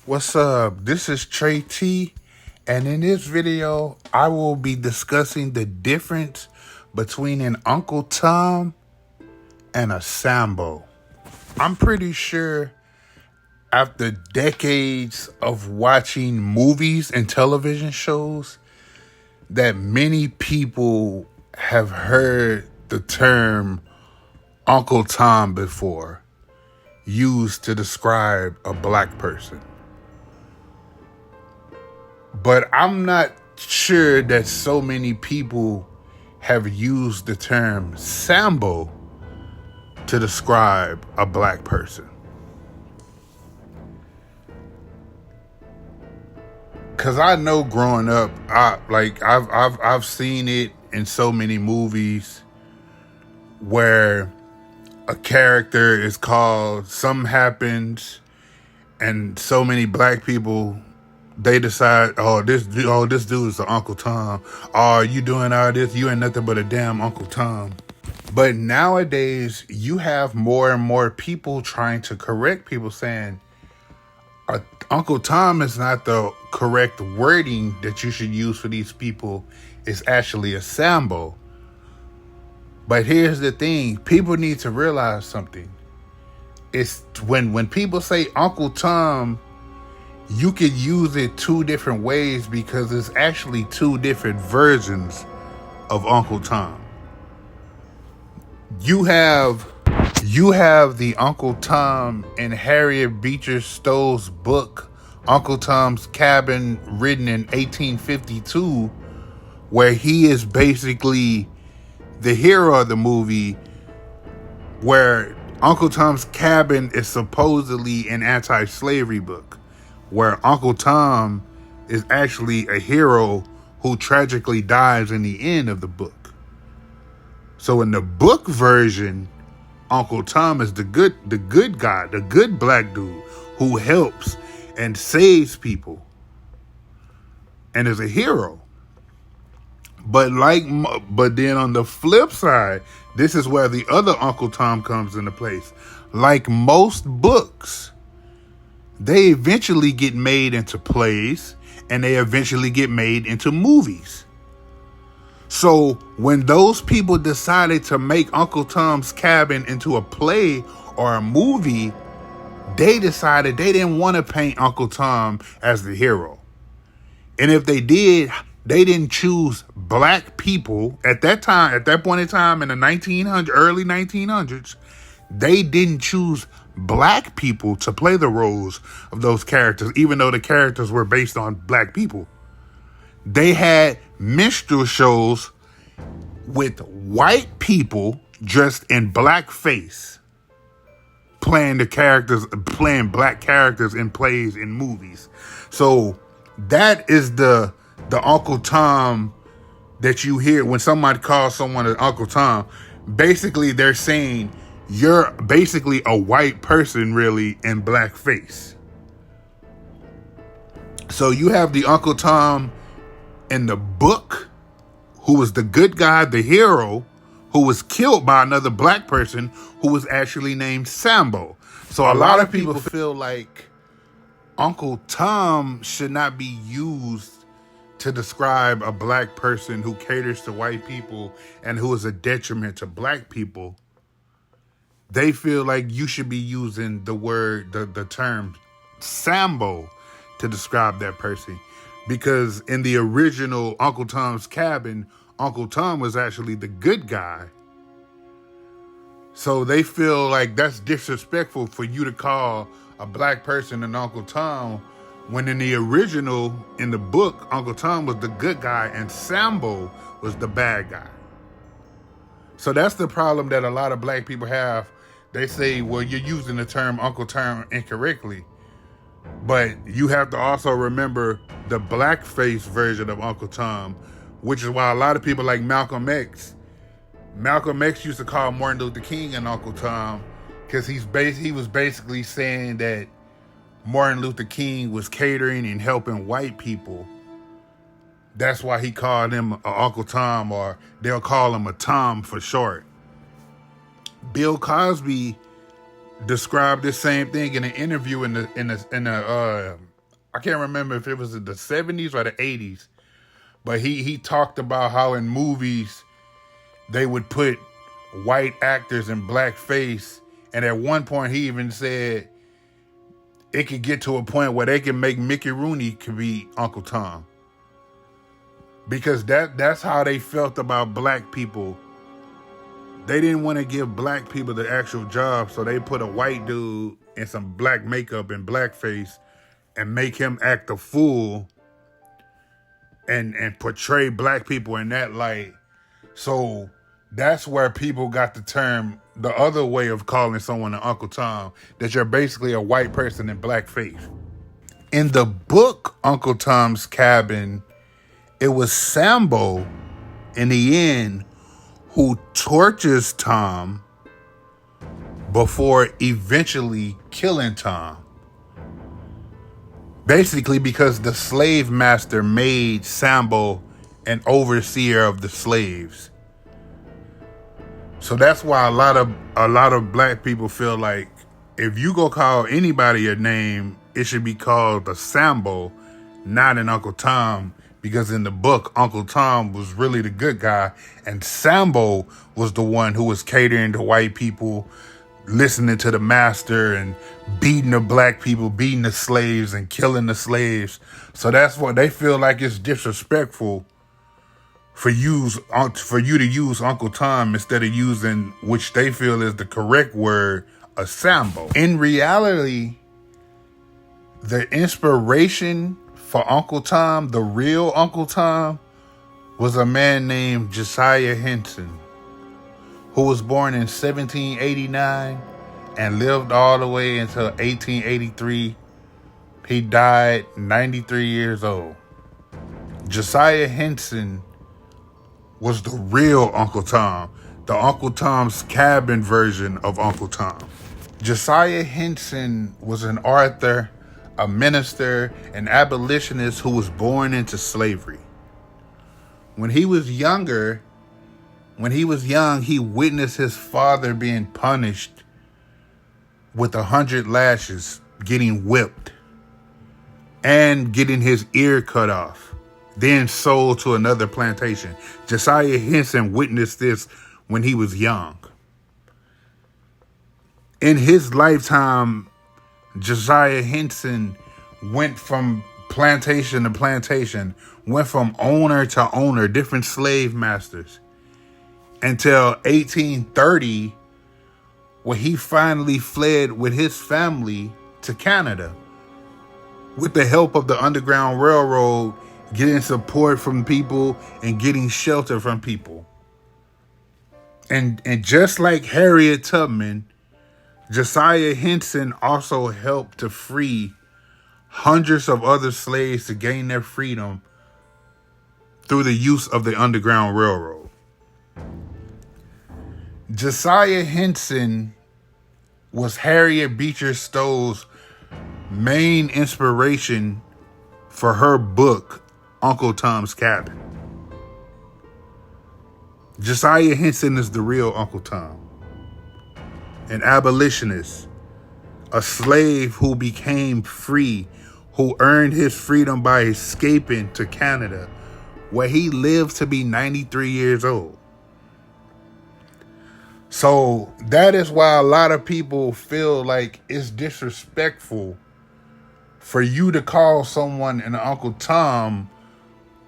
What's up? This is Trey T, and in this video, I will be discussing the difference between an Uncle Tom and a Sambo. I'm pretty sure after decades of watching movies and television shows that many people have heard the term Uncle Tom before, used to describe a black person. But I'm not sure that so many people have used the term Sambo to describe a black person. Cause I know growing up, I've seen it in so many movies where a character is called something happens, and so many black people, they decide, this dude is the Uncle Tom. Oh, you doing all this? You ain't nothing but a damn Uncle Tom. But nowadays, you have more and more people trying to correct people, saying Uncle Tom is not the correct wording that you should use for these people. It's actually a Sambo. But here's the thing: people need to realize something. It's when people say Uncle Tom, you could use it two different ways because it's actually two different versions of Uncle Tom. You have the Uncle Tom in Harriet Beecher Stowe's book, Uncle Tom's Cabin, written in 1852, where he is basically the hero of the movie, where Uncle Tom's Cabin is supposedly an anti-slavery book, where Uncle Tom is actually a hero who tragically dies in the end of the book. So in the book version, Uncle Tom is the good guy, the good black dude who helps and saves people and is a hero. But then on the flip side, this is where the other Uncle Tom comes into place. Like most books, they eventually get made into plays and they eventually get made into movies. So when those people decided to make Uncle Tom's Cabin into a play or a movie, they decided they didn't want to paint Uncle Tom as the hero. And if they did, they didn't choose black people at that time, at that point in time in the early 1900s. They didn't choose black people to play the roles of those characters, even though the characters were based on black people. They had minstrel shows with white people dressed in blackface, playing black characters in plays and movies. So that is the Uncle Tom that you hear when somebody calls someone an Uncle Tom. Basically, they're saying you're basically a white person, really, in blackface. So you have the Uncle Tom in the book, who was the good guy, the hero, who was killed by another black person who was actually named Sambo. So a lot of people feel like Uncle Tom should not be used to describe a black person who caters to white people and who is a detriment to black people. They feel like you should be using the term Sambo to describe that person. Because in the original Uncle Tom's Cabin, Uncle Tom was actually the good guy. So they feel like that's disrespectful for you to call a black person an Uncle Tom, when in the original, in the book, Uncle Tom was the good guy and Sambo was the bad guy. So that's the problem that a lot of black people have. They say, well, you're using the term Uncle Tom incorrectly. But you have to also remember the blackface version of Uncle Tom, which is why a lot of people like Malcolm X used to call Martin Luther King an Uncle Tom, because he was basically saying that Martin Luther King was catering and helping white people. That's why he called him Uncle Tom, or they'll call him a Tom for short. Bill Cosby described the same thing in an interview in the I can't remember if it was in the 70s or the 80s, but he talked about how in movies they would put white actors in blackface, and at one point he even said it could get to a point where they can make Mickey Rooney could be Uncle Tom, because that's how they felt about black people. They didn't want to give black people the actual job, so they put a white dude in some black makeup and blackface and make him act a fool and portray black people in that light. So that's where people got the term, the other way of calling someone an Uncle Tom, that you're basically a white person in blackface. In the book Uncle Tom's Cabin, it was Sambo, in the end, who tortures Tom before eventually killing Tom. Basically because the slave master made Sambo an overseer of the slaves. So that's why a lot of black people feel like if you go call anybody a name, it should be called a Sambo, not an Uncle Tom, because in the book, Uncle Tom was really the good guy, and Sambo was the one who was catering to white people, listening to the master and beating the black people, beating the slaves and killing the slaves. So that's what they feel like it's disrespectful for you to use Uncle Tom instead of using, which they feel is the correct word, a Sambo. In reality, the inspiration for Uncle Tom, the real Uncle Tom, was a man named Josiah Henson, who was born in 1789 and lived all the way until 1883. He died 93 years old. Josiah Henson was the real Uncle Tom, the Uncle Tom's Cabin version of Uncle Tom. Josiah Henson was an author, a minister, an abolitionist who was born into slavery. When he was young, he witnessed his father being punished with 100 lashes, getting whipped, and getting his ear cut off, then sold to another plantation. Josiah Henson witnessed this when he was young. In his lifetime, Josiah Henson went from plantation to plantation, went from owner to owner, different slave masters, until 1830, when he finally fled with his family to Canada with the help of the Underground Railroad, getting support from people and getting shelter from people. And just like Harriet Tubman, Josiah Henson also helped to free hundreds of other slaves to gain their freedom through the use of the Underground Railroad. Josiah Henson was Harriet Beecher Stowe's main inspiration for her book, Uncle Tom's Cabin. Josiah Henson is the real Uncle Tom, an abolitionist, a slave who became free, who earned his freedom by escaping to Canada, where he lived to be 93 years old. So that is why a lot of people feel like it's disrespectful for you to call someone an Uncle Tom,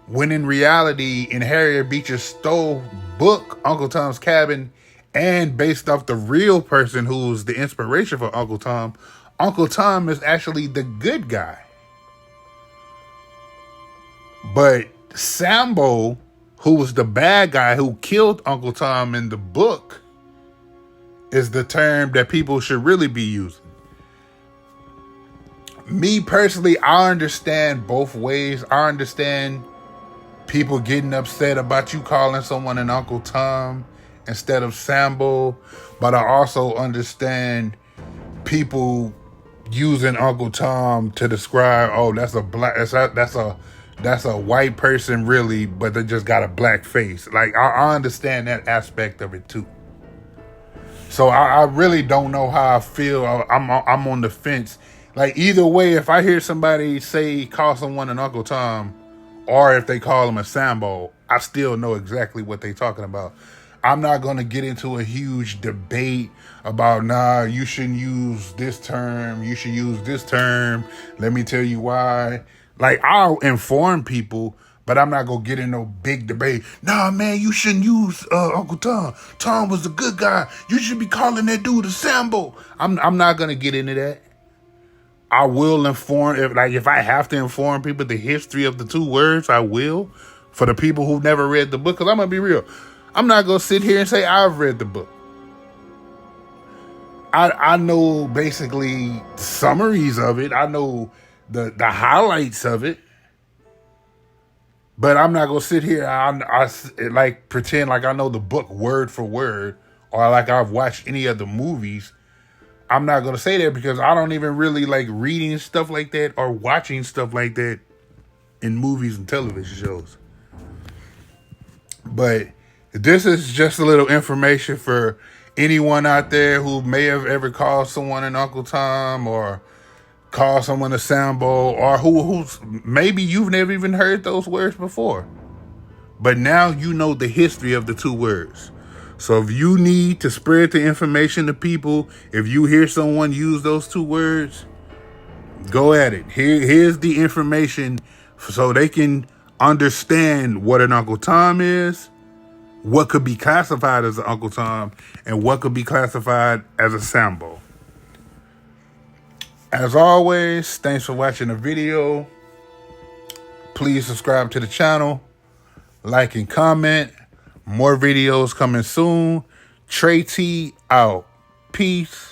when in reality, in Harriet Beecher Stowe's book, Uncle Tom's Cabin, and based off the real person who's the inspiration for Uncle Tom is actually the good guy. But Sambo, who was the bad guy who killed Uncle Tom in the book, is the term that people should really be using. Me personally, I understand both ways. I understand people getting upset about you calling someone an Uncle Tom instead of Sambo, but I also understand people using Uncle Tom to describe, oh, that's a white person really, but they just got a black face. Like, I understand that aspect of it too. So I really don't know how I feel. I'm on the fence. Like either way, if I hear somebody call someone an Uncle Tom, or if they call him a Sambo, I still know exactly what they're talking about. I'm not going to get into a huge debate about, nah, you shouldn't use this term. You should use this term. Let me tell you why. Like, I'll inform people, but I'm not going to get in no big debate. Nah, man, you shouldn't use Uncle Tom. Tom was a good guy. You should be calling that dude a Sambo. I'm not going to get into that. I will inform, if I have to inform people the history of the two words, I will. For the people who've never read the book, because I'm going to be real. I'm not going to sit here and say I've read the book. I know basically summaries of it. I know the highlights of it. But I'm not going to sit here and like pretend like I know the book word for word, or like I've watched any of the movies. I'm not going to say that because I don't even really like reading stuff like that or watching stuff like that in movies and television shows. But this is just a little information for anyone out there who may have ever called someone an Uncle Tom or called someone a Sambo, or who's maybe you've never even heard those words before. But now you know the history of the two words. So if you need to spread the information to people, if you hear someone use those two words, go at it. Here's the information so they can understand what an Uncle Tom is, what could be classified as an Uncle Tom, and what could be classified as a Sambo. As always, thanks for watching the video. Please subscribe to the channel, like and comment. More videos coming soon. Trey T out. Peace.